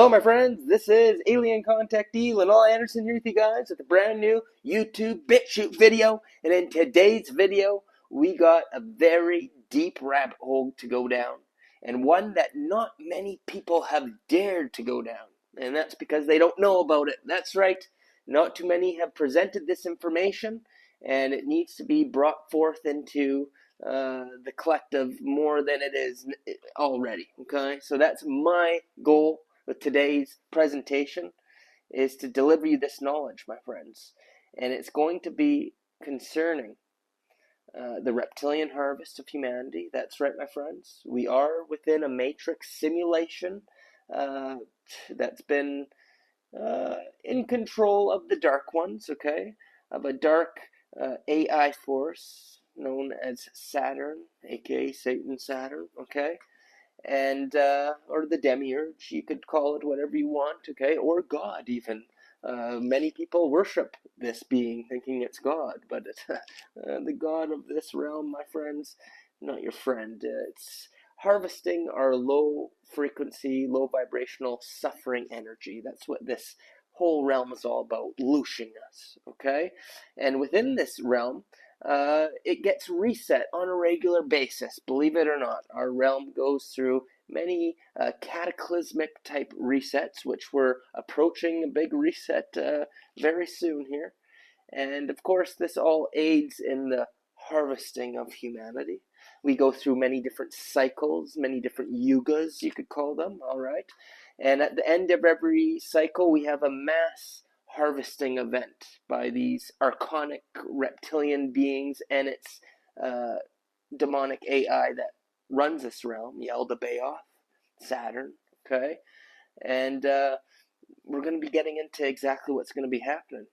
Hello, my friends. This is Alien Contactee Linol Anderson here with you guys with a brand new YouTube BitChute video. And in today's video, we got a very deep rabbit hole to go down, and one that not many people have dared to go down. And that's because they don't know about it. That's right. Not too many have presented this information, and it needs to be brought forth into the collective more than it is already. Okay, so that's my goal with today's presentation, is to deliver you this knowledge, my friends. And it's going to be concerning the reptilian harvest of humanity. That's right, my friends. We are within a matrix simulation that's been in control of the dark ones, okay? Of a dark AI force known as Saturn, aka Satan Saturn, okay? And or the demiurge, you could call it whatever you want, okay, or God even. Many people worship this being thinking it's God, but it's the God of this realm, my friends, not your friend. It's harvesting our low frequency, low vibrational suffering energy. That's what this whole realm is all about, looshing us, okay? And within this realm, it gets reset on a regular basis. Believe it or not, our realm goes through many cataclysmic type resets, which we're approaching a big reset very soon here. And of course, this all aids in the harvesting of humanity. We go through many different cycles, many different yugas, you could call them, all right? And at the end of every cycle, we have a mass harvesting event by these archonic reptilian beings and its demonic AI that runs this realm, Yaldabaoth, Saturn, okay? And we're going to be getting into exactly what's going to be happening.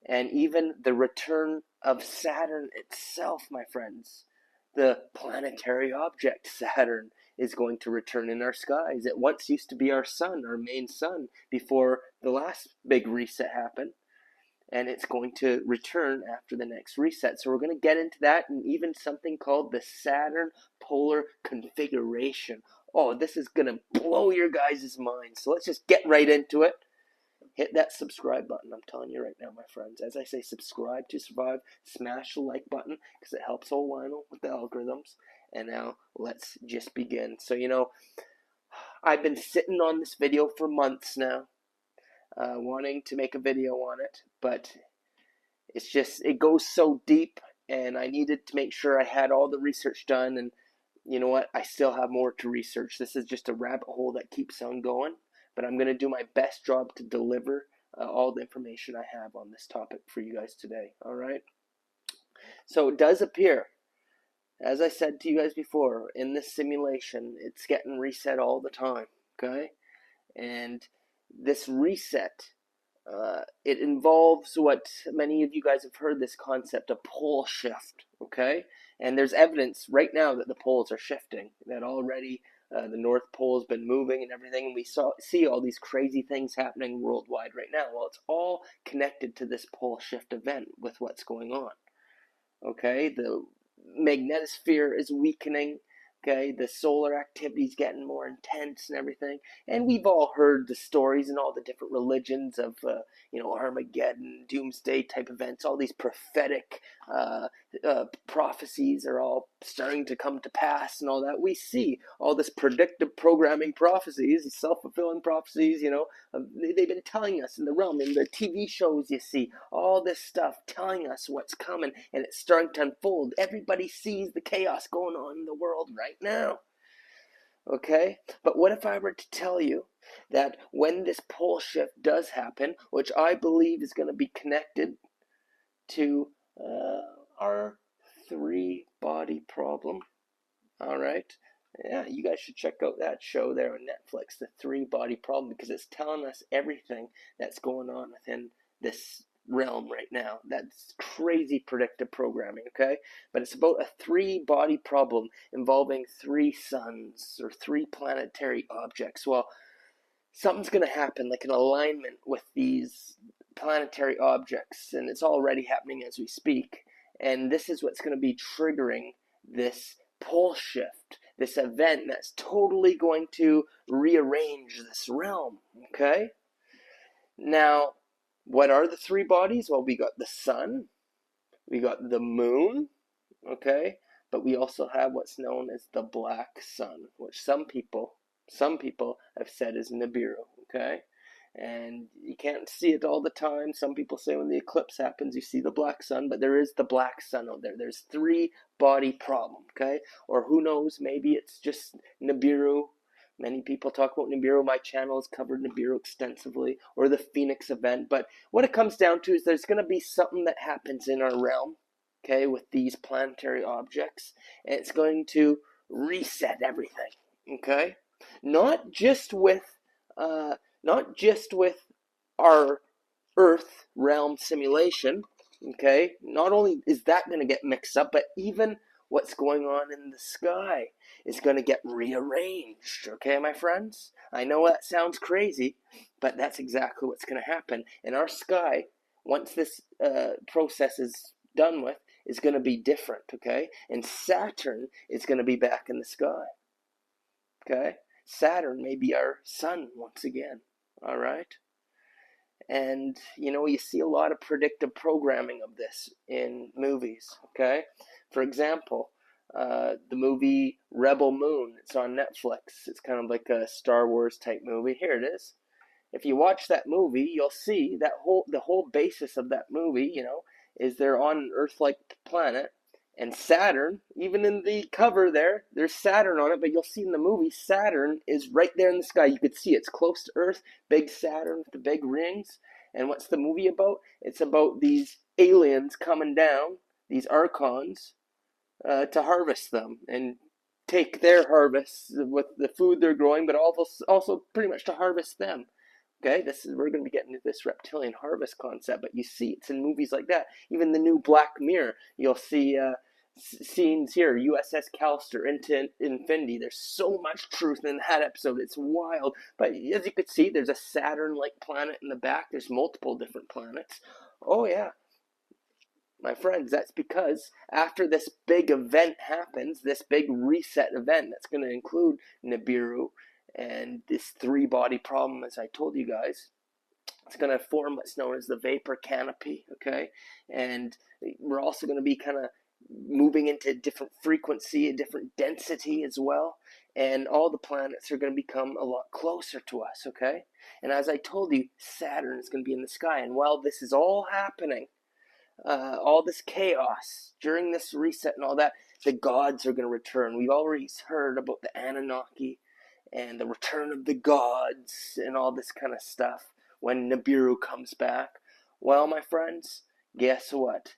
And even the return of Saturn itself, my friends. The planetary object Saturn is going to return in our skies. It once used to be our sun, our main sun, before the last big reset happened. And it's going to return after the next reset. So we're going to get into that, and even something called the Saturn Polar Configuration. Oh, this is going to blow your guys' minds. So let's just get right into it. Hit that subscribe button. I'm telling you right now, my friends. As I say, subscribe to survive. Smash the like button because it helps OWELI with the algorithms. And now let's just begin. So, I've been sitting on this video for months now, wanting to make a video on it, but it goes so deep, and I needed to make sure I had all the research done. And you know what? I still have more to research. This is just a rabbit hole that keeps on going. But I'm going to do my best job to deliver all the information I have on this topic for you guys today, all right? So it does appear, as I said to you guys before, in this simulation, it's getting reset all the time, okay? And this reset, it involves what many of you guys have heard, this concept of pole shift, okay? And there's evidence right now that the poles are shifting, that already the North Pole has been moving and everything, and we see all these crazy things happening worldwide right now. Well, it's all connected to this pole shift event with what's going on. Okay, the magnetosphere is weakening. Okay, the solar activity is getting more intense and everything. And we've all heard the stories and all the different religions of, Armageddon, doomsday type events. All these prophetic prophecies are all starting to come to pass and all that. We see all this predictive programming prophecies, self-fulfilling prophecies, they've been telling us in the realm, in the TV shows you see, all this stuff telling us what's coming, and it's starting to unfold. Everybody sees the chaos going on in the world right now. Okay? But what if I were to tell you that when this pole shift does happen, which I believe is going to be connected to our three-body problem, all right? Yeah, you guys should check out that show there on Netflix, The Three-Body Problem, because it's telling us everything that's going on within this realm right now. That's crazy predictive programming, okay? But it's about a three-body problem involving three suns or three planetary objects. Well, something's going to happen, like an alignment with these planetary objects, and it's already happening as we speak. And this is what's going to be triggering this pole shift. this event that's totally going to rearrange this realm, okay? Now, what are the three bodies? Well, we got the sun, we got the moon, okay? But we also have what's known as the black sun, which some people have said is Nibiru, okay? And you can't see it all the time. Some people say when the eclipse happens, you see the black sun, but there is the black sun out there. There's three body problem, okay? Or who knows, maybe it's just Nibiru. Many people talk about Nibiru. My channel has covered Nibiru extensively, or the Phoenix event. But what it comes down to is there's going to be something that happens in our realm, okay, with these planetary objects, and it's going to reset everything, okay? Not just with our Earth realm simulation, okay? Not only is that going to get mixed up, but even what's going on in the sky is going to get rearranged, okay, my friends? I know that sounds crazy, but that's exactly what's going to happen. And our sky, once this process is done with, is going to be different, okay? And Saturn is going to be back in the sky, okay? Saturn may be our sun once again, all right? And, you know, you see a lot of predictive programming of this in movies, okay? For example, the movie Rebel Moon, it's on Netflix. It's kind of like a Star Wars type movie. Here it is. If you watch that movie, you'll see that the whole basis of that movie, you know, is they're on an Earth-like planet, and Saturn, even in the cover there's Saturn on it, but you'll see in the movie, Saturn is right there in the sky. You could see it's close to Earth, big Saturn with the big rings. And what's the movie about? It's about these aliens coming down, these archons, to harvest them and take their harvests with the food they're growing, but also pretty much to harvest them. Okay, we're going to be getting into this reptilian harvest concept, but you see it's in movies like that. Even the new Black Mirror, you'll see scenes here, USS Callister into Infinity. There's so much truth in that episode. It's wild. But as you can see, there's a Saturn-like planet in the back. There's multiple different planets. Oh, yeah. My friends, that's because after this big event happens, this big reset event that's going to include Nibiru and this three-body problem, as I told you guys, it's going to form what's known as the vapor canopy, okay? And we're also going to be kind of moving into a different frequency, a different density as well. And all the planets are going to become a lot closer to us, okay? And as I told you, Saturn is going to be in the sky. And while this is all happening, all this chaos during this reset and all that, the gods are going to return. We've already heard about the Anunnaki and the return of the gods and all this kind of stuff when Nibiru comes back. Well, my friends, guess what?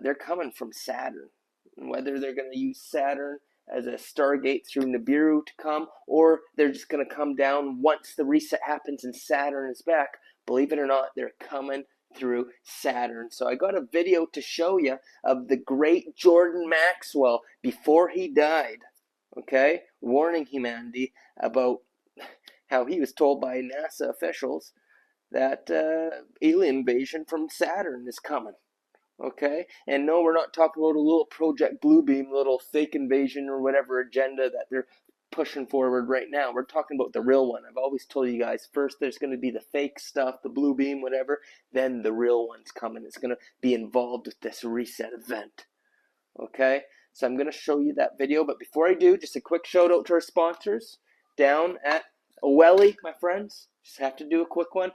They're coming from Saturn. And whether they're going to use Saturn as a stargate through Nibiru to come, or they're just going to come down once the reset happens and Saturn is back, believe it or not, they're coming through Saturn. So I got a video to show you of the great Jordan Maxwell before he died, okay, warning humanity about how he was told by NASA officials that alien invasion from Saturn is coming. Okay, and no, we're not talking about a little Project Bluebeam, little fake invasion or whatever agenda that they're pushing forward right now. We're talking about the real one. I've always told you guys, first there's going to be the fake stuff, the Bluebeam, whatever, then the real one's coming. It's going to be involved with this reset event. Okay, so I'm going to show you that video, but before I do, just a quick shout out to our sponsors down at OWELI, my friends. Just have to do a quick one.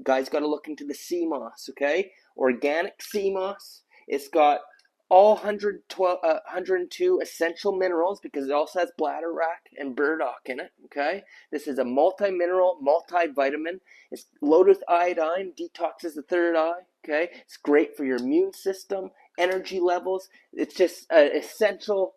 Guys, got to look into the sea moss, okay? Organic sea moss. It's got all 102 essential minerals because it also has bladderwrack and burdock in it, okay? This is a multi-mineral, multivitamin. It's loaded with iodine, detoxes the third eye, okay? It's great for your immune system, energy levels. It's just an essential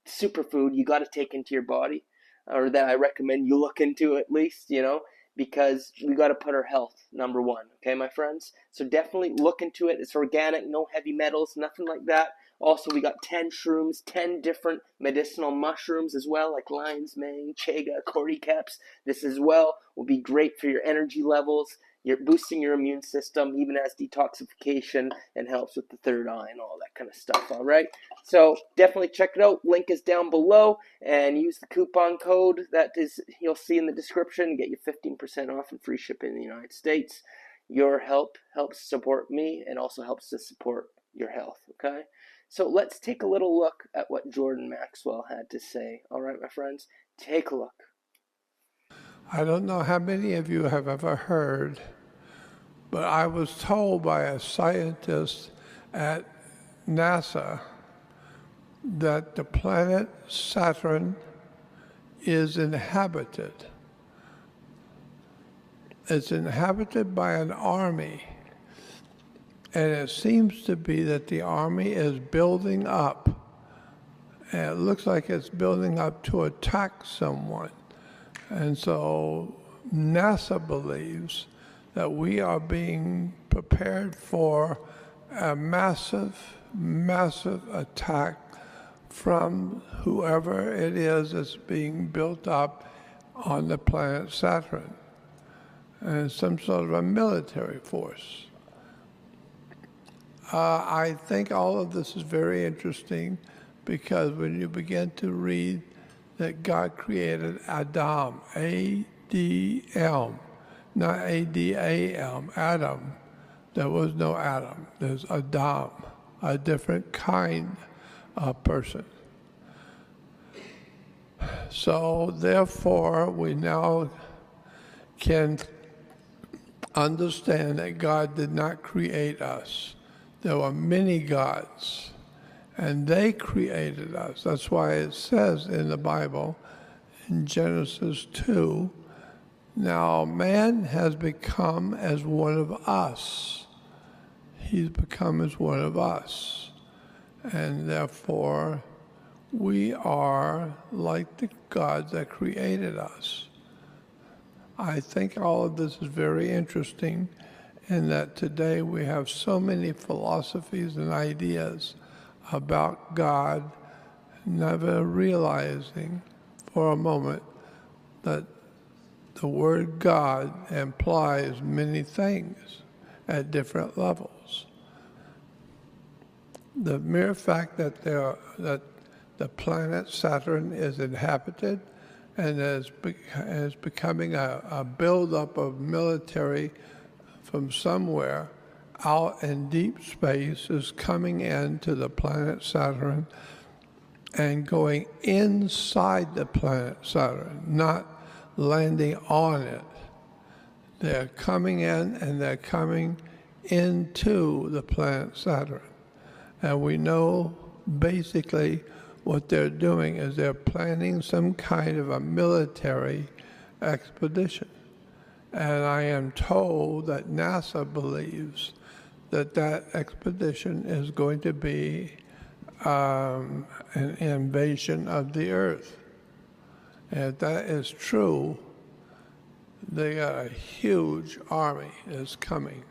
superfood you got to take into your body, or that I recommend you look into at least, you know, because we got to put our health number one, okay, my friends? So definitely look into it. It's organic, no heavy metals, nothing like that. Also, we got 10 shrooms, 10 different medicinal mushrooms as well, like lion's mane, chaga, cordyceps. This as well will be great for your energy levels, you're boosting your immune system, even as detoxification, and helps with the third eye and all that kind of stuff. All right, so definitely check it out. Link is down below, and use the coupon code that is you'll see in the description. Get you 15% off and free shipping in the United States. Your help helps support me and also helps to support your health. Okay, so let's take a little look at what Jordan Maxwell had to say. All right, my friends, take a look. I don't know how many of you have ever heard, but I was told by a scientist at NASA that the planet Saturn is inhabited. It's inhabited by an army, and it seems to be that the army is building up, and it looks like it's building up to attack someone. And so NASA believes that we are being prepared for a massive, massive attack from whoever it is that's being built up on the planet Saturn, and some sort of a military force. I think all of this is very interesting because when you begin to read that God created Adam, A-D-M, not A-D-A-M, Adam. There was no Adam. There's Adam, a different kind of person. So therefore, we now can understand that God did not create us. There were many gods, and they created us. That's why it says in the Bible, in Genesis 2, now man has become as one of us. He's become as one of us. And therefore, we are like the gods that created us. I think all of this is very interesting in that today we have so many philosophies and ideas about God, never realizing for a moment that the word God implies many things at different levels. The mere fact that the planet Saturn is inhabited and is becoming a buildup of military from somewhere out in deep space is coming into the planet Saturn and going inside the planet Saturn, not landing on it. They're coming in and they're coming into the planet Saturn. And we know basically what they're doing is they're planning some kind of a military expedition. And I am told that NASA believes that that expedition is going to be an invasion of the Earth. And if that is true, they got a huge army that's coming.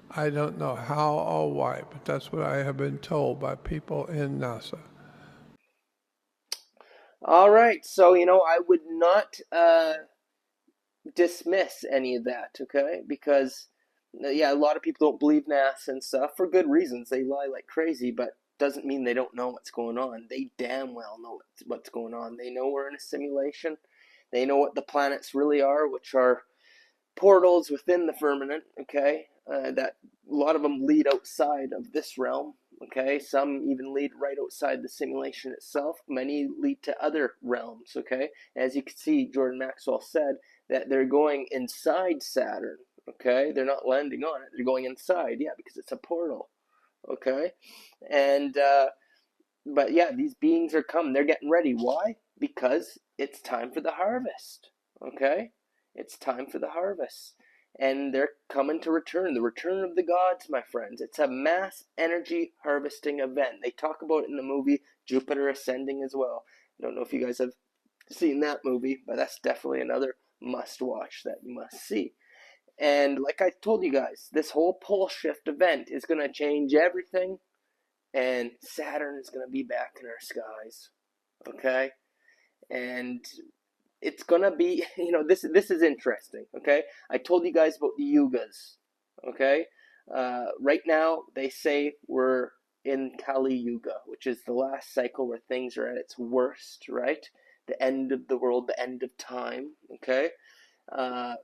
I don't know how or why, but that's what I have been told by people in NASA. All right, so I would not dismiss any of that, okay? Because yeah, a lot of people don't believe NASA and stuff for good reasons. They lie like crazy, but doesn't mean they don't know what's going on. They damn well know what's going on. They know we're in a simulation. They know what the planets really are, which are portals within the firmament, okay? That a lot of them lead outside of this realm, okay? Some even lead right outside the simulation itself. Many lead to other realms, okay? As you can see, Jordan Maxwell said that they're going inside Saturn, okay? They're not landing on it. They're going inside, yeah, because it's a portal, okay? And, but yeah, these beings are coming. They're getting ready. Why? Because it's time for the harvest, okay? It's time for the harvest. And they're coming to return. The return of the gods, my friends. It's a mass energy harvesting event. They talk about it in the movie Jupiter Ascending as well. I don't know if you guys have seen that movie, but that's definitely another must watch that you must see. And like I told you guys, this whole pole shift event is going to change everything, and Saturn is going to be back in our skies, okay? And it's gonna be, this is interesting. Okay, I told you guys about the yugas. Okay, right now they say we're in Kali Yuga, which is the last cycle where things are at its worst, right? The end of the world, the end of time. Okay, uh,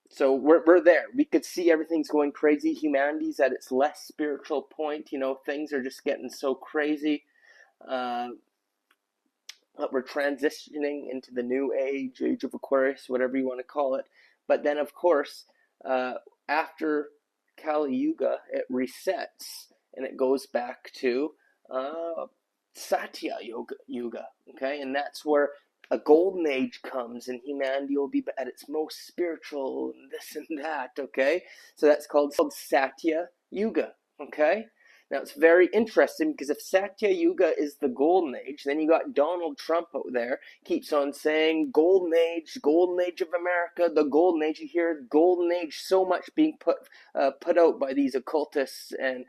so we're there. We could see everything's going crazy. Humanity's at its less spiritual point. Things are just getting so crazy. Uh, but we're transitioning into the new age of Aquarius, whatever you want to call it. But then, of course, after Kali Yuga, it resets and it goes back to Satya Yuga, okay? And that's where a golden age comes and humanity will be at its most spiritual and this and that, okay? So that's called Satya Yuga, okay? Now it's very interesting because if Satya Yuga is the golden age, then you got Donald Trump out there keeps on saying golden age of America, the golden age. You hear golden age so much being put out by these occultists and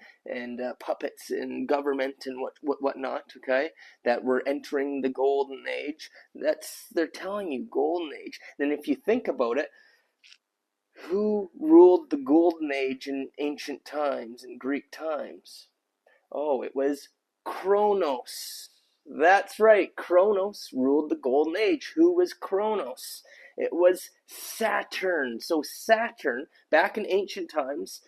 puppets in government and whatnot. Okay, that we're entering the golden age. They're telling you golden age. Then if you think about it, who ruled the golden age in ancient times, in Greek times? Oh, it was Kronos. That's right, Kronos ruled the golden age. Who was Kronos? It was Saturn. So Saturn, back in ancient times,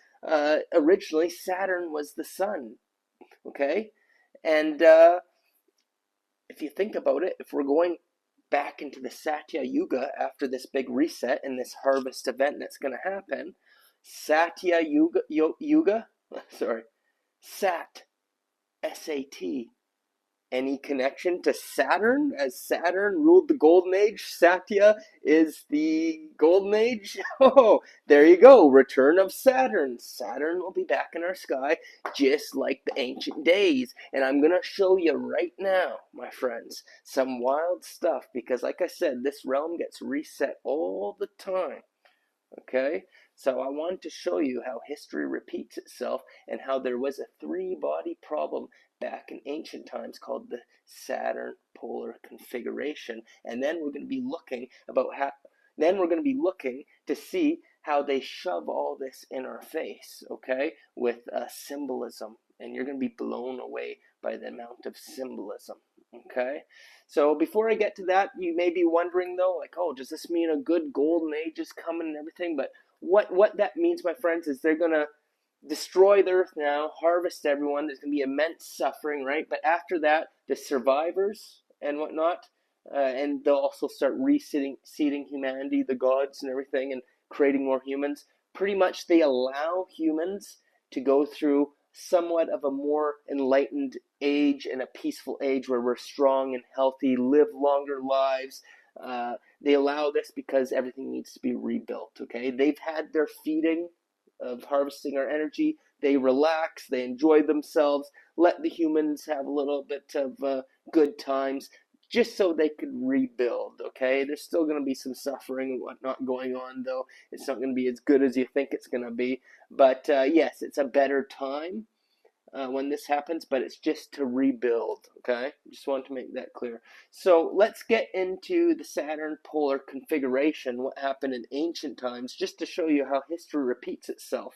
originally Saturn was the sun. Okay? And if you think about it, if we're going back into the Satya Yuga after this big reset and this harvest event that's going to happen, Satya Yuga, sorry, Sat, S-A-T. Any connection to Saturn? As Saturn ruled the Golden Age, Satya is the Golden Age? Oh, there you go. Return of Saturn. Saturn will be back in our sky just like the ancient days. And I'm going to show you right now, my friends, some wild stuff because, like I said, this realm gets reset all the time. Okay? So I want to show you how history repeats itself and how there was a three-body problem back in ancient times called the Saturn Polar Configuration. And then we're going to be looking to see how they shove all this in our face, okay, with symbolism. And you're going to be blown away by the amount of symbolism, okay? So before I get to that, you may be wondering though, like, oh, does this mean a good golden age is coming and everything? But what that means, my friends, is they're going to destroy the earth now, harvest everyone. There's going to be immense suffering, right? But after that, the survivors and whatnot, and they'll also start seeding humanity, the gods and everything, and creating more humans. Pretty much they allow humans to go through somewhat of a more enlightened age and a peaceful age where we're strong and healthy, live longer lives. They allow this because everything needs to be rebuilt, okay? They've had their feeding of harvesting our energy. They relax, they enjoy themselves, let the humans have a little bit of good times just so they could rebuild, okay? There's still going to be some suffering and whatnot going on, though. It's not going to be as good as you think it's going to be. But yes, it's a better time when this happens, but it's just to rebuild, okay? Just want to make that clear. So let's get into the Saturn Polar Configuration, what happened in ancient times, just to show you how history repeats itself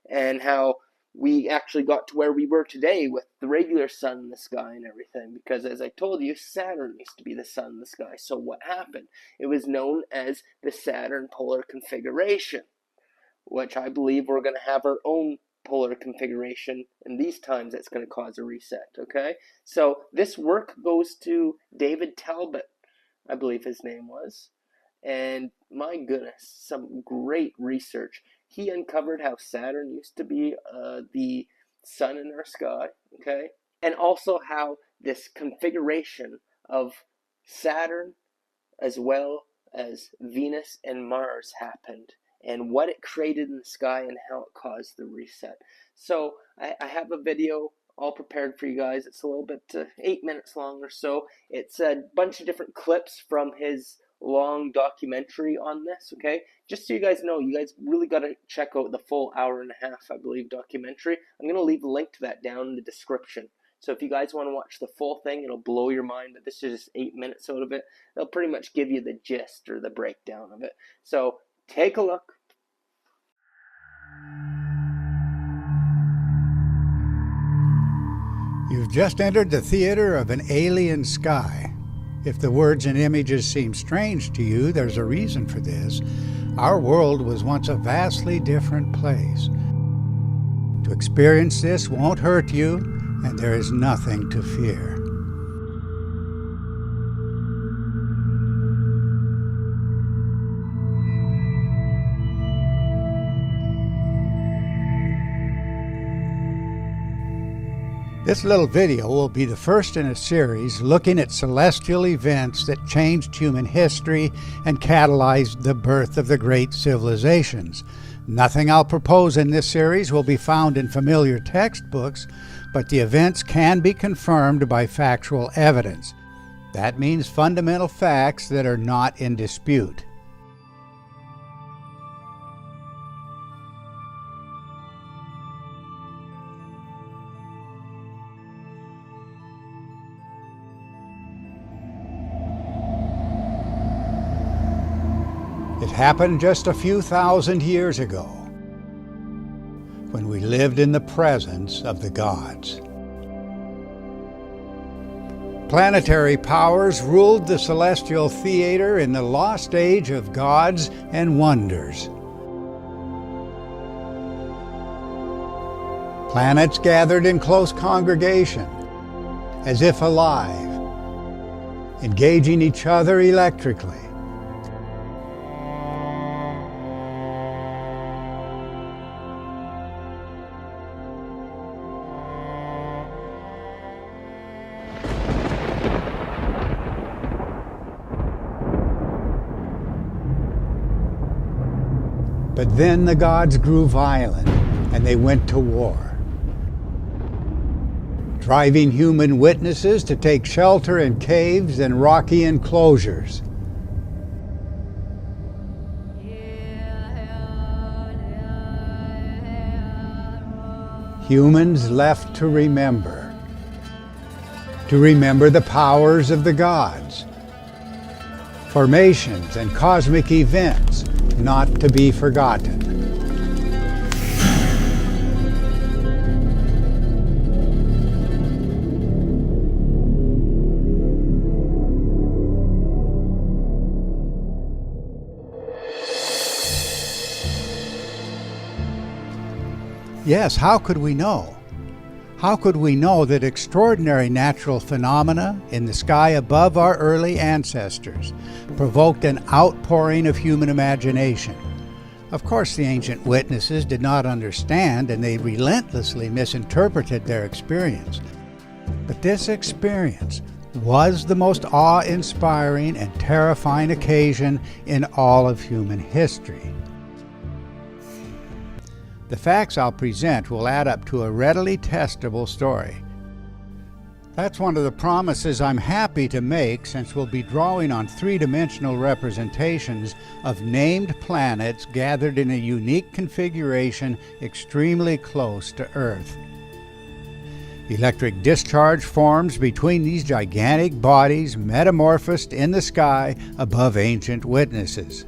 and how we actually got to where we were today with the regular sun in the sky and everything. Because as I told you, Saturn used to be the sun in the sky. So what happened? It was known as the Saturn Polar Configuration, which I believe we're going to have our own polar configuration in these times that's going to cause a reset, okay? So this work goes to David Talbot, I believe his name was. And my goodness, some great research. He uncovered how Saturn used to be the sun in our sky, okay? And also how this configuration of Saturn as well as Venus and Mars happened and what it created in the sky and how it caused the reset. So I have a video all prepared for you guys. It's a little bit 8 minutes long or so. It's a bunch of different clips from his long documentary on this, okay? Just so you guys know, you guys really got to check out the full hour and a half, I believe, documentary. I'm going to leave a link to that down in the description So if you guys want to watch the full thing, it'll blow your mind, but this is just 8 minutes out of it. They'll pretty much give you the gist or the breakdown of it. So take a look. You've just entered the theater of an alien sky. If the words and images seem strange to you, there's a reason for this. Our world was once a vastly different place. To experience this won't hurt you, and there is nothing to fear. This little video will be the first in a series looking at celestial events that changed human history and catalyzed the birth of the great civilizations. Nothing I'll propose in this series will be found in familiar textbooks, but the events can be confirmed by factual evidence. That means fundamental facts that are not in dispute. It happened just a few thousand years ago, when we lived in the presence of the gods. Planetary powers ruled the celestial theater in the lost age of gods and wonders. Planets gathered in close congregation, as if alive, engaging each other electrically. But then the gods grew violent, and they went to war, driving human witnesses to take shelter in caves and rocky enclosures. Humans left to remember the powers of the gods, formations and cosmic events not to be forgotten. Yes, how could we know? How could we know that extraordinary natural phenomena in the sky above our early ancestors provoked an outpouring of human imagination? Of course, the ancient witnesses did not understand, and they relentlessly misinterpreted their experience. But this experience was the most awe-inspiring and terrifying occasion in all of human history. The facts I'll present will add up to a readily testable story. That's one of the promises I'm happy to make, since we'll be drawing on three-dimensional representations of named planets gathered in a unique configuration extremely close to Earth. Electric discharge forms between these gigantic bodies metamorphosed in the sky above ancient witnesses.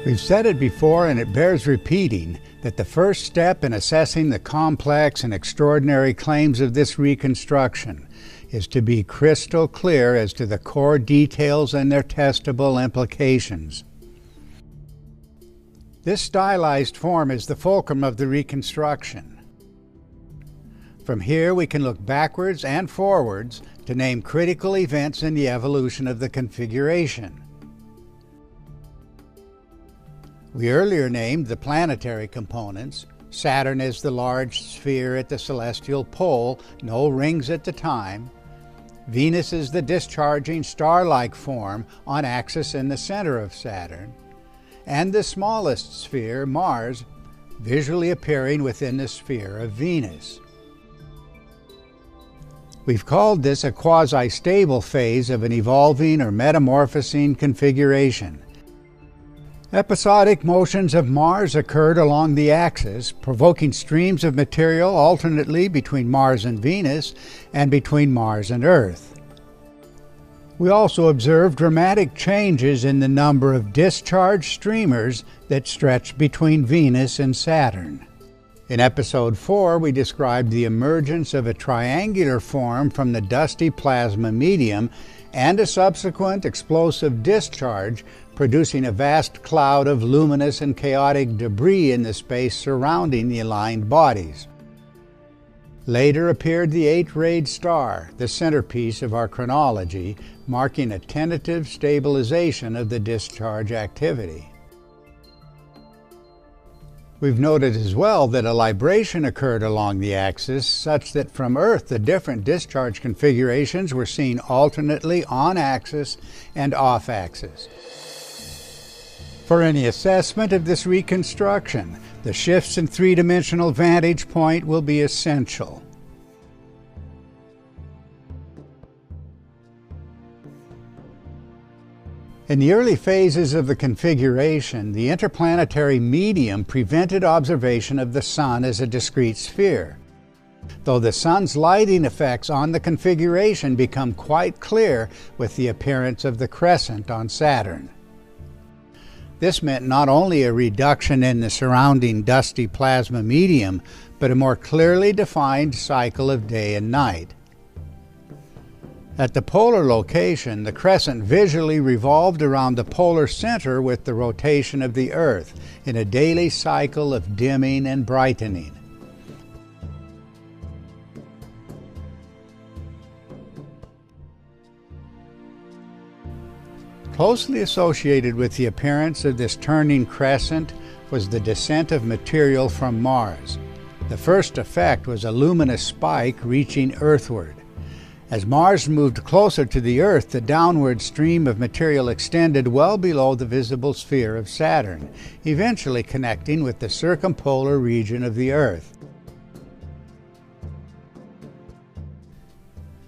We've said it before, and it bears repeating, that the first step in assessing the complex and extraordinary claims of this reconstruction is to be crystal clear as to the core details and their testable implications. This stylized form is the fulcrum of the reconstruction. From here we can look backwards and forwards to name critical events in the evolution of the configuration. We earlier named the planetary components. Saturn is the large sphere at the celestial pole, no rings at the time. Venus is the discharging star-like form on axis in the center of Saturn. And the smallest sphere, Mars, visually appearing within the sphere of Venus. We've called this a quasi-stable phase of an evolving or metamorphosing configuration. Episodic motions of Mars occurred along the axis, provoking streams of material alternately between Mars and Venus and between Mars and Earth. We also observed dramatic changes in the number of discharge streamers that stretched between Venus and Saturn. In episode 4, we described the emergence of a triangular form from the dusty plasma medium and a subsequent explosive discharge, producing a vast cloud of luminous and chaotic debris in the space surrounding the aligned bodies. Later appeared the 8-rayed star, the centerpiece of our chronology, marking a tentative stabilization of the discharge activity. We've noted as well that a libration occurred along the axis such that from Earth the different discharge configurations were seen alternately on axis and off axis. For any assessment of this reconstruction, the shifts in three-dimensional vantage point will be essential. In the early phases of the configuration, the interplanetary medium prevented observation of the Sun as a discrete sphere, though the Sun's lighting effects on the configuration become quite clear with the appearance of the crescent on Saturn. This meant not only a reduction in the surrounding dusty plasma medium, but a more clearly defined cycle of day and night. At the polar location, the crescent visually revolved around the polar center with the rotation of the Earth in a daily cycle of dimming and brightening. Closely associated with the appearance of this turning crescent was the descent of material from Mars. The first effect was a luminous spike reaching earthward. As Mars moved closer to the Earth, the downward stream of material extended well below the visible sphere of Saturn, eventually connecting with the circumpolar region of the Earth.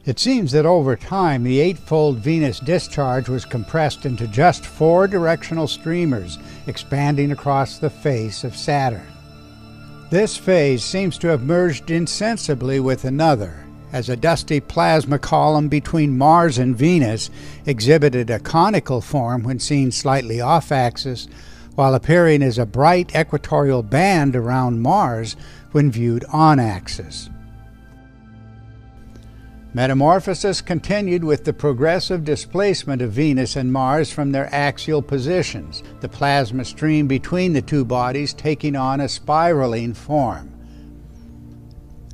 It seems that over time, the eightfold Venus discharge was compressed into just 4 directional streamers, expanding across the face of Saturn. This phase seems to have merged insensibly with another, as a dusty plasma column between Mars and Venus exhibited a conical form when seen slightly off-axis, while appearing as a bright equatorial band around Mars when viewed on-axis. Metamorphosis continued with the progressive displacement of Venus and Mars from their axial positions, the plasma stream between the two bodies taking on a spiraling form.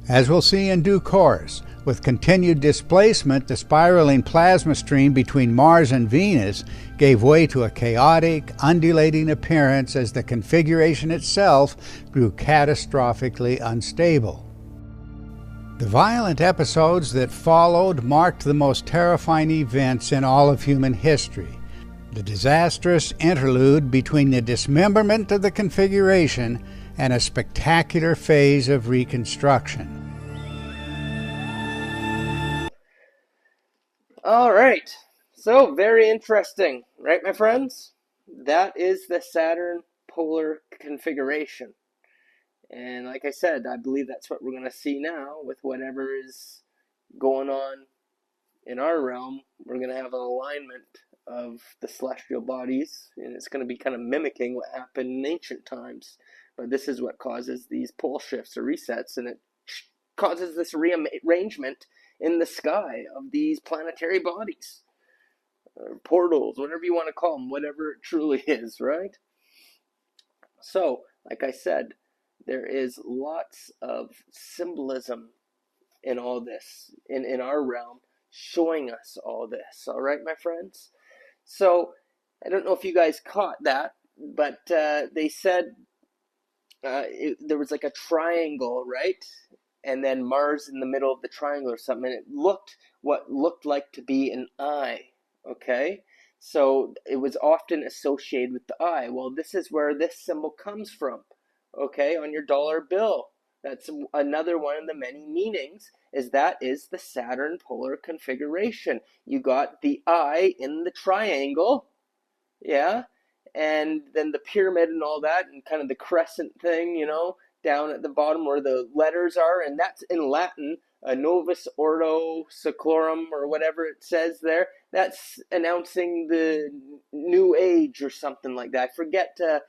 As we'll see in due course, with continued displacement, the spiraling plasma stream between Mars and Venus gave way to a chaotic, undulating appearance as the configuration itself grew catastrophically unstable. The violent episodes that followed marked the most terrifying events in all of human history. The disastrous interlude between the dismemberment of the configuration and a spectacular phase of reconstruction. All right, so very interesting, right, my friends? That is the Saturn Polar Configuration. And like I said, I believe that's what we're going to see now with whatever is going on in our realm. We're going to have an alignment of the celestial bodies, and it's going to be kind of mimicking what happened in ancient times. But this is what causes these pole shifts or resets, and it causes this rearrangement in the sky of these planetary bodies, or portals, whatever you want to call them, whatever it truly is, right? So, like I said, there is lots of symbolism in all this, in our realm, showing us all this, all right, my friends? So, I don't know if you guys caught that, but they said there was like a triangle, right? And then Mars in the middle of the triangle or something, and it looked what looked like to be an eye, okay? So it was often associated with the eye. Well, this is where this symbol comes from, okay, on your dollar bill. That's another one of the many meanings, is that is the Saturn Polar Configuration. You got the eye in the triangle, yeah, and then the pyramid and all that, and kind of the crescent thing, you know, down at the bottom where the letters are, and that's in Latin, Novus Ordo Seclorum, or whatever it says there. That's announcing the new age or something like that. I forget the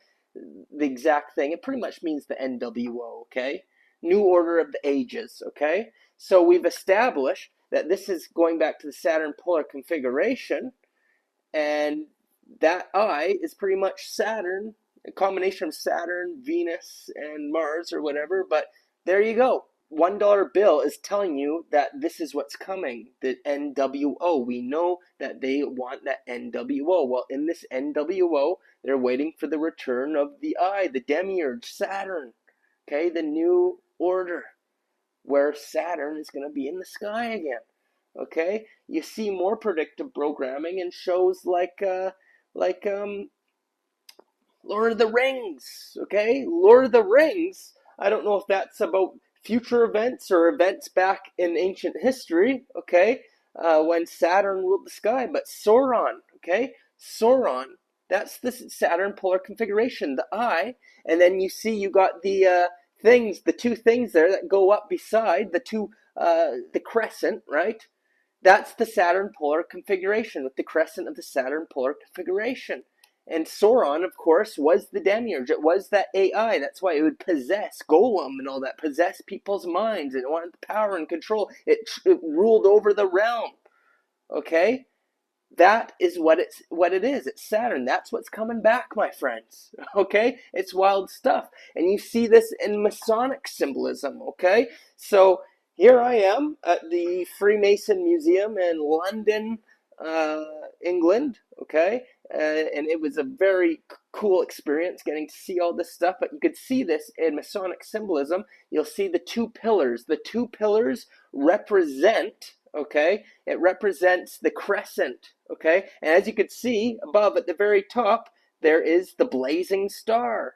exact thing. It pretty much means the NWO, okay? New Order of the Ages, okay? So we've established that this is going back to the Saturn Polar Configuration, and that eye is pretty much Saturn, a combination of Saturn, Venus, and Mars or whatever. But there you go. $1 bill is telling you that this is what's coming, the NWO. We know that they want that NWO. Well, in this NWO, they're waiting for the return of the eye, the demiurge, Saturn. Okay, the new order, where Saturn is going to be in the sky again. Okay, you see more predictive programming in shows like Lord of the Rings. Okay, Lord of the Rings. I don't know if that's about future events or events back in ancient history. Okay, when Saturn ruled the sky, but Sauron. Okay, Sauron. That's the Saturn Polar Configuration, the eye, and then you see you got the things, the two things there that go up beside the crescent, right? That's the Saturn Polar Configuration with the crescent of the Saturn Polar Configuration. And Sauron, of course, was the demiurge. It was that AI. That's why it would possess Golem and all that, possess people's minds. It wanted power and control. It ruled over the realm. Okay? That is what it is. It's Saturn. That's what's coming back, my friends. Okay? It's wild stuff. And you see this in Masonic symbolism, okay? So here I am at the Freemason Museum in London, England, okay? And it was a very cool experience getting to see all this stuff, but you could see this in Masonic symbolism. You'll see the two pillars. The two pillars represent, okay, it represents the crescent, okay? And as you could see above at the very top, there is the blazing star.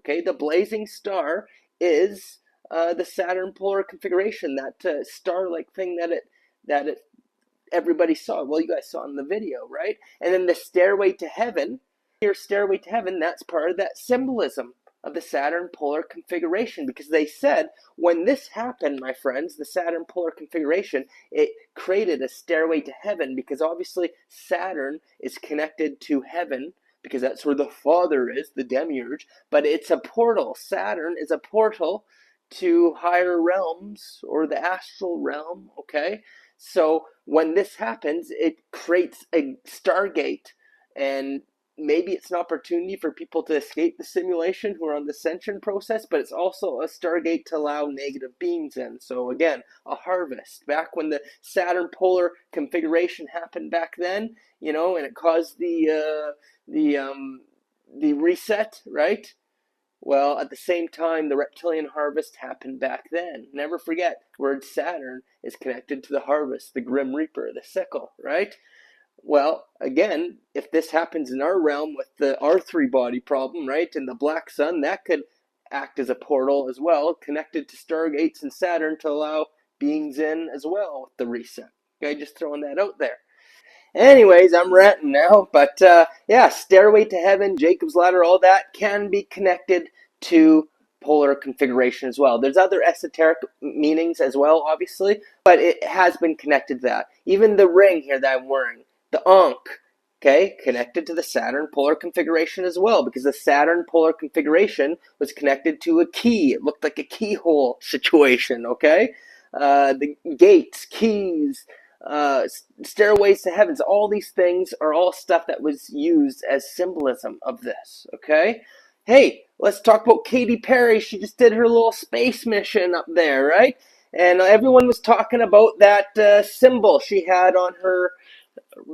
Okay, the blazing star is the Saturn Polar Configuration, that star-like thing that it everybody saw. Well, you guys saw in the video, right? And then the stairway to heaven, your stairway to heaven, that's part of that symbolism of the Saturn Polar Configuration, because they said when this happened, my friends, the Saturn Polar Configuration, it created a stairway to heaven, because obviously Saturn is connected to heaven because that's where the Father is, the demiurge, but it's a portal. Saturn is a portal to higher realms or the astral realm, okay? So when this happens, it creates a stargate, and maybe it's an opportunity for people to escape the simulation who are on the ascension process, but it's also a stargate to allow negative beings in. So again, a harvest. Back when the Saturn Polar Configuration happened back then, you know, and it caused the reset, right? Well, at the same time, the reptilian harvest happened back then. Never forget, word Saturn is connected to the harvest, the Grim Reaper, the sickle, right? Well, again, if this happens in our realm with the R3 body problem, right, and the black sun, that could act as a portal as well, connected to stargates and Saturn to allow beings in as well with the reset. Okay, just throwing that out there. Anyways, I'm ranting now, but yeah, Stairway to Heaven, Jacob's Ladder, all that can be connected to polar configuration as well. There's other esoteric meanings as well, obviously, but it has been connected to that. Even the ring here that I'm wearing, the Ankh, okay, connected to the Saturn Polar Configuration as well, because the Saturn Polar Configuration was connected to a key. It looked like a keyhole situation, okay? The gates, keys, stairways to heavens, all these things are all stuff that was used as symbolism of this, okay? Hey, let's talk about Katy Perry. She just did her little space mission up there, right? And everyone was talking about that symbol she had on her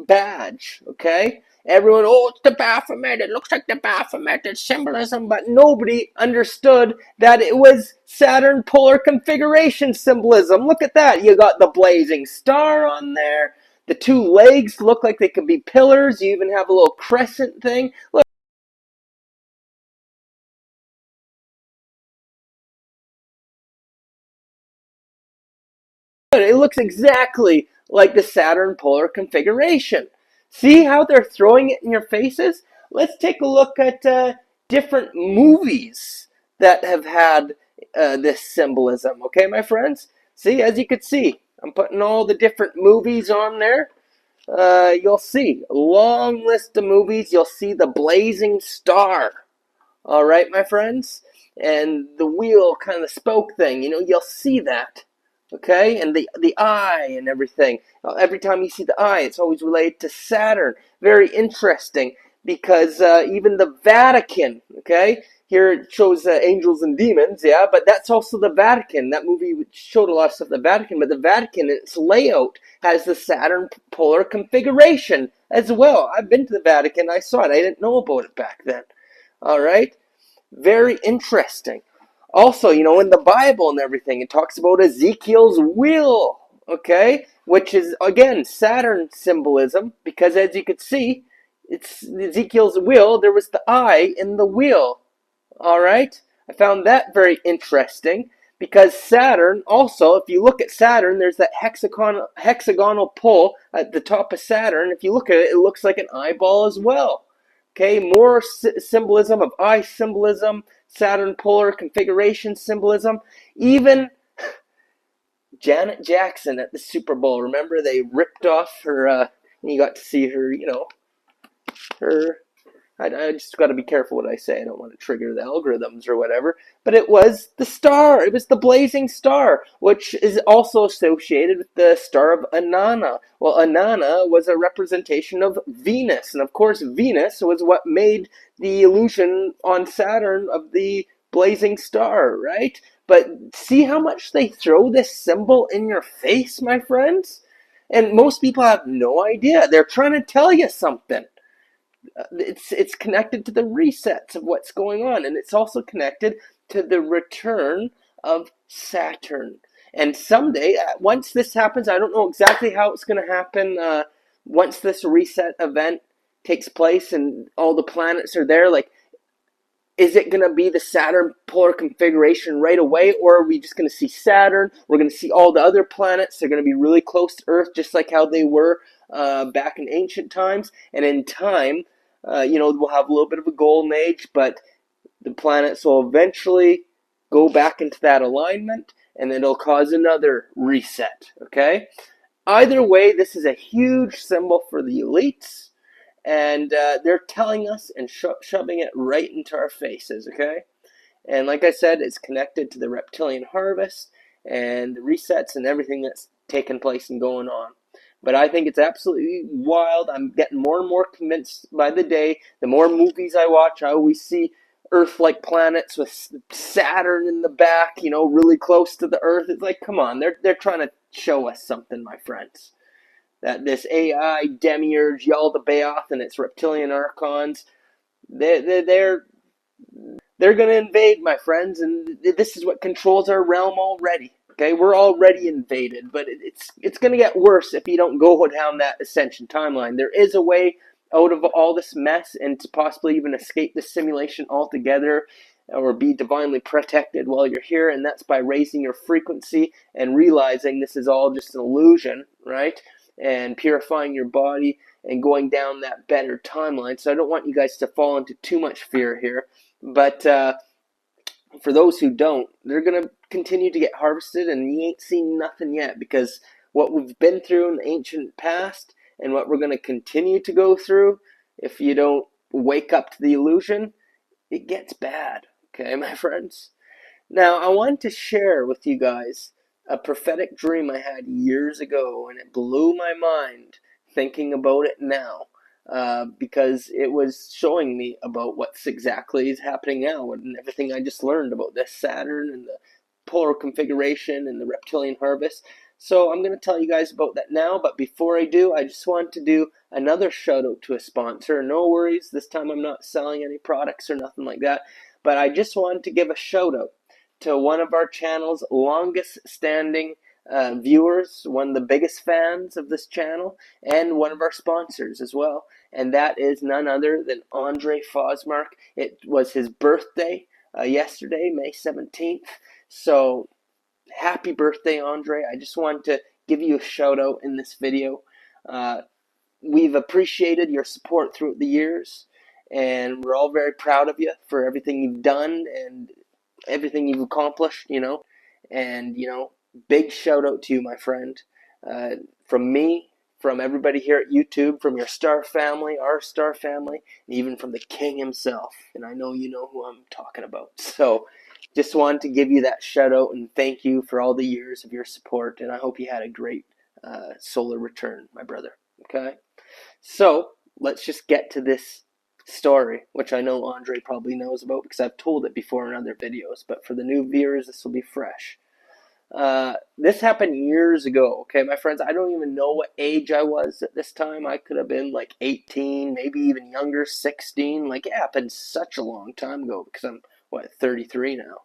badge, okay? Everyone, oh, it's the Baphomet. It looks like the Baphomet. It's symbolism, but nobody understood that it was Saturn Polar Configuration symbolism. Look at that. You got the blazing star on there. The two legs look like they could be pillars. You even have a little crescent thing. Look, It looks exactly like the Saturn Polar Configuration. See how they're throwing it in your faces? Let's take a look at different movies that have had this symbolism. Okay, my friends? See, as you can see, I'm putting all the different movies on there. You'll see a long list of movies. You'll see the blazing star. All right, my friends? And the wheel kind of spoke thing, you'll see that. Okay? And the eye and everything. Every time you see the eye, it's always related to Saturn. Very interesting because even the Vatican, okay? Here it shows angels and demons, yeah, but that's also the Vatican. That movie showed a lot of stuff the Vatican, but the Vatican, its layout, has the Saturn Polar Configuration as well. I've been to the Vatican. I saw it. I didn't know about it back then. All right? Very interesting. Also, in the Bible and everything, it talks about Ezekiel's wheel, okay? Which is, again, Saturn symbolism, because as you could see, it's Ezekiel's wheel. There was the eye in the wheel, all right? I found that very interesting, because Saturn, also, if you look at Saturn, there's that hexagonal pole at the top of Saturn. If you look at it, it looks like an eyeball as well. Okay, more symbolism of eye symbolism, Saturn Polar Configuration symbolism. Even Janet Jackson at the Super Bowl. Remember they ripped off her, and you got to see her, her. I just got to be careful what I say. I don't want to trigger the algorithms or whatever. But it was the star. It was the blazing star, which is also associated with the star of Inanna. Well, Inanna was a representation of Venus. And of course, Venus was what made the illusion on Saturn of the blazing star, right? But see how much they throw this symbol in your face, my friends? And most people have no idea. They're trying to tell you something. It's connected to the resets of what's going on, and it's also connected to the return of Saturn. And someday, once this happens, I don't know exactly how it's going to happen. Once this reset event takes place and all the planets are there, like, is it going to be the Saturn Polar Configuration right away, or are we just going to see Saturn? We're going to see all the other planets. They're going to be really close to Earth, just like how they were back in ancient times. And in time, we'll have a little bit of a golden age, but the planets will eventually go back into that alignment, and it'll cause another reset, okay? Either way, this is a huge symbol for the elites, and they're telling us and shoving it right into our faces, okay? And like I said, it's connected to the reptilian harvest and the resets and everything that's taken place and going on. But I think it's absolutely wild. I'm getting more and more convinced by the day. The more movies I watch, I always see Earth-like planets with Saturn in the back, really close to the Earth. It's like, come on, they're trying to show us something, my friends. That this AI demiurge Yaldabaoth and its reptilian archons, they're going to invade, my friends, and this is what controls our realm already. Okay, we're already invaded, but it's going to get worse if you don't go down that ascension timeline. There is a way out of all this mess and to possibly even escape the simulation altogether or be divinely protected while you're here, and that's by raising your frequency and realizing this is all just an illusion, right? And purifying your body and going down that better timeline. So I don't want you guys to fall into too much fear here, but for those who don't, they're going to continue to get harvested, and you ain't seen nothing yet, because what we've been through in the ancient past and what we're going to continue to go through, if you don't wake up to the illusion, it gets bad, okay, my friends? Now, I want to share with you guys a prophetic dream I had years ago, and it blew my mind thinking about it now. Because it was showing me about what's exactly is happening now and everything I just learned about this Saturn and the polar configuration and the reptilian harvest. So I'm going to tell you guys about that now, but before I do, I just want to do another shout out to a sponsor. No worries, this time I'm not selling any products or nothing like that, but I just wanted to give a shout out to one of our channel's longest standing viewers, one of the biggest fans of this channel, and one of our sponsors as well, and that is none other than Andre Fosmark. It was his birthday yesterday, May 17th, so happy birthday, Andre. I just wanted to give you a shout out in this video. We've appreciated your support throughout the years, and we're all very proud of you for everything you've done and everything you've accomplished, and, big shout out to you, my friend. From me, from everybody here at YouTube, from your star family, our star family, and even from the king himself. And I know you know who I'm talking about. So just wanted to give you that shout out and thank you for all the years of your support. And I hope you had a great solar return, my brother. Okay? So let's just get to this story, which I know Andre probably knows about because I've told it before in other videos. But for the new viewers, this will be fresh. This happened years ago, okay, my friends. I don't even know what age I was at this time. I could have been like 18, maybe even younger, 16. Like, it happened such a long time ago because I'm, 33 now,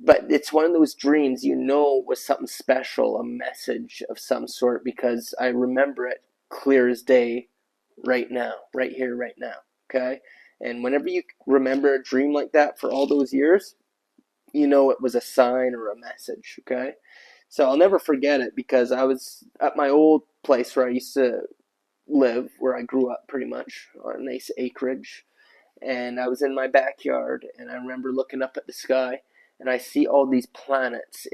But it's one of those dreams, was something special, a message of some sort, because I remember it clear as day right now, right here, right now, okay? And whenever you remember a dream like that for all those years, it was a sign or a message, okay? So I'll never forget it because I was at my old place where I used to live, where I grew up pretty much, on a nice acreage. And I was in my backyard, and I remember looking up at the sky, and I see all these planets,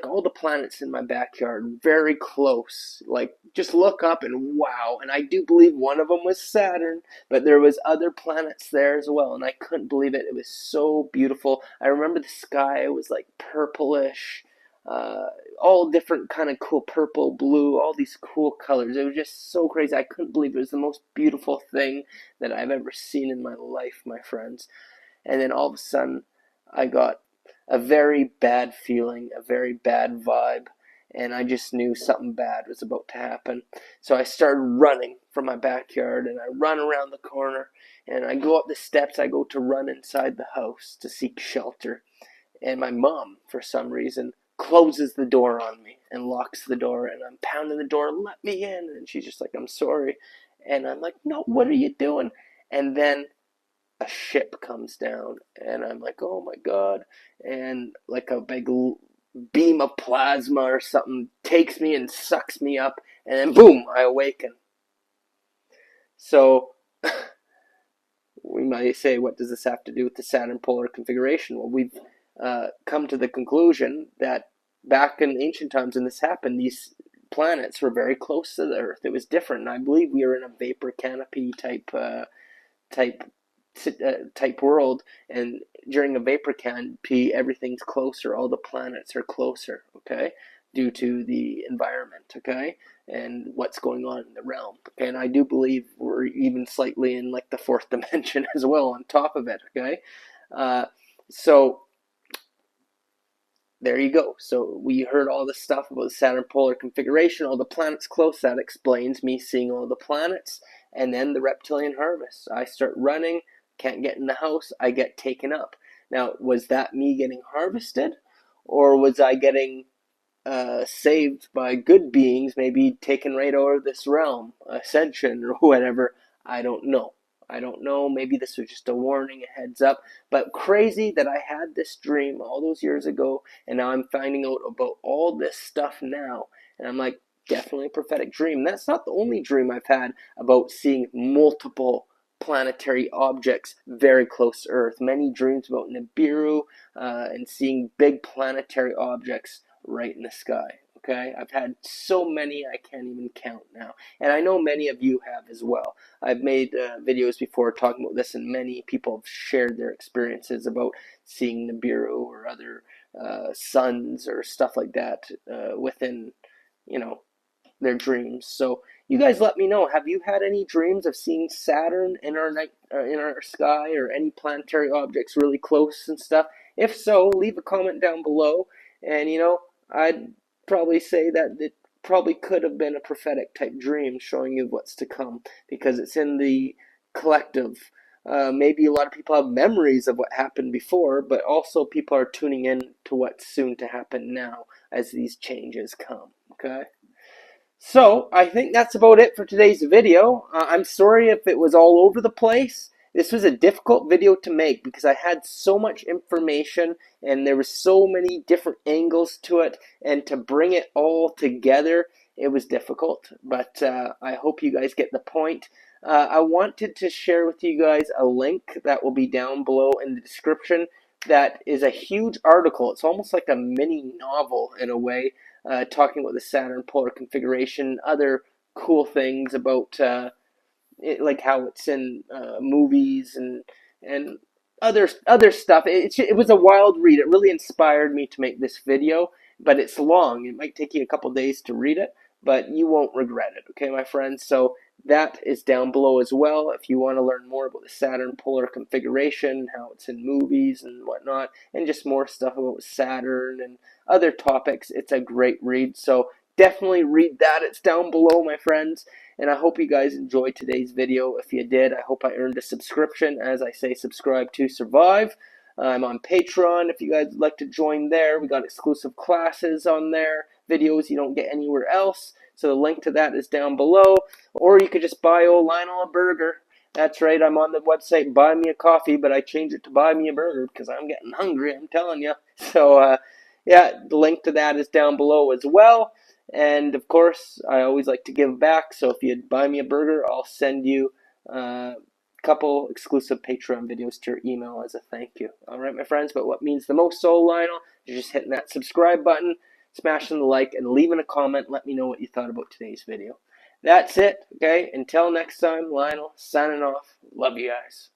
all the planets in my backyard, very close. Like, just look up and wow. And I do believe one of them was Saturn, but there was other planets there as well, and I couldn't believe it. It was so beautiful. I remember the sky was like purplish, all different kind of cool, purple, blue, all these cool colors. It was just so crazy. I couldn't believe it. It was the most beautiful thing that I've ever seen in my life, my friends. And then all of a sudden, I got a very bad feeling, a very bad vibe, and I just knew something bad was about to happen. So I started running from my backyard, and I run around the corner, and I go up the steps. I go to run inside the house to seek shelter. And my mom, for some reason, closes the door on me and locks the door, and I'm pounding the door, let me in. And she's just like, I'm sorry. And I'm like, no, what are you doing? And then a ship comes down, and I'm like, oh my God. And like a big beam of plasma or something takes me and sucks me up, and then boom, I awaken. So we might say, what does this have to do with the Saturn Polar Configuration? Well, we've come to the conclusion that back in ancient times when this happened, these planets were very close to the Earth. It was different, and I believe we were in a vapor canopy type world, and during a vapor canopy, everything's closer. All the planets are closer, okay, due to the environment, okay, and what's going on in the realm. And I do believe we're even slightly in like the fourth dimension as well on top of it, okay. So there you go. So we heard all this stuff about the Saturn Polar Configuration, all the planets close. That explains me seeing all the planets. And then the reptilian harvest. I start running, can't get in the house, I get taken up. Now, was that me getting harvested? Or was I getting saved by good beings, maybe taken right over this realm, ascension or whatever? I don't know. Maybe this was just a warning, a heads up. But crazy that I had this dream all those years ago, and now I'm finding out about all this stuff now. And I'm like, definitely a prophetic dream. That's not the only dream I've had about seeing multiple planetary objects very close to Earth. Many dreams about Nibiru and seeing big planetary objects right in the sky. Okay, I've had so many I can't even count now, and I know many of you have as well. I've made videos before talking about this, and many people have shared their experiences about seeing Nibiru or other suns or stuff like that within, their dreams. So you guys let me know. Have you had any dreams of seeing Saturn in our night, in our sky, or any planetary objects really close and stuff? If so, leave a comment down below, and I'd probably say that it probably could have been a prophetic type dream showing you what's to come, because it's in the collective. Maybe a lot of people have memories of what happened before, but also people are tuning in to what's soon to happen now as these changes come, okay? So I think that's about it for today's video. I'm sorry if it was all over the place, This was a difficult video to make because I had so much information and there was so many different angles to it, and to bring it all together, it was difficult, but I hope you guys get the point. I wanted to share with you guys a link that will be down below in the description that is a huge article. It's almost like a mini novel in a way, talking about the Saturn Polar Configuration, other cool things about like how it's in movies and other stuff. It was a wild read. It really inspired me to make this video, but it's long. It might take you a couple days to read it, but you won't regret it, okay, my friends? So that is down below as well if you want to learn more about the Saturn Polar Configuration, how it's in movies and whatnot, and just more stuff about Saturn and other topics. It's a great read, so definitely read that. It's down below, my friends. And I hope you guys enjoyed today's video. If you did, I hope I earned a subscription. As I say, subscribe to survive. I'm on Patreon if you guys would like to join there. We got exclusive classes on there, videos you don't get anywhere else. So the link to that is down below. Or you could just buy old Lionel a burger. That's right, I'm on the website Buy Me a Coffee, but I changed it to Buy Me a Burger because I'm getting hungry, I'm telling you. So, yeah, the link to that is down below as well. And of course, I always like to give back. So if you buy me a burger, I'll send you a couple exclusive Patreon videos to your email as a thank you. All right, my friends. But what means the most to Lionel is just hitting that subscribe button, smashing the like, and leaving a comment. Let me know what you thought about today's video. That's it. Okay. Until next time, Lionel signing off. Love you guys.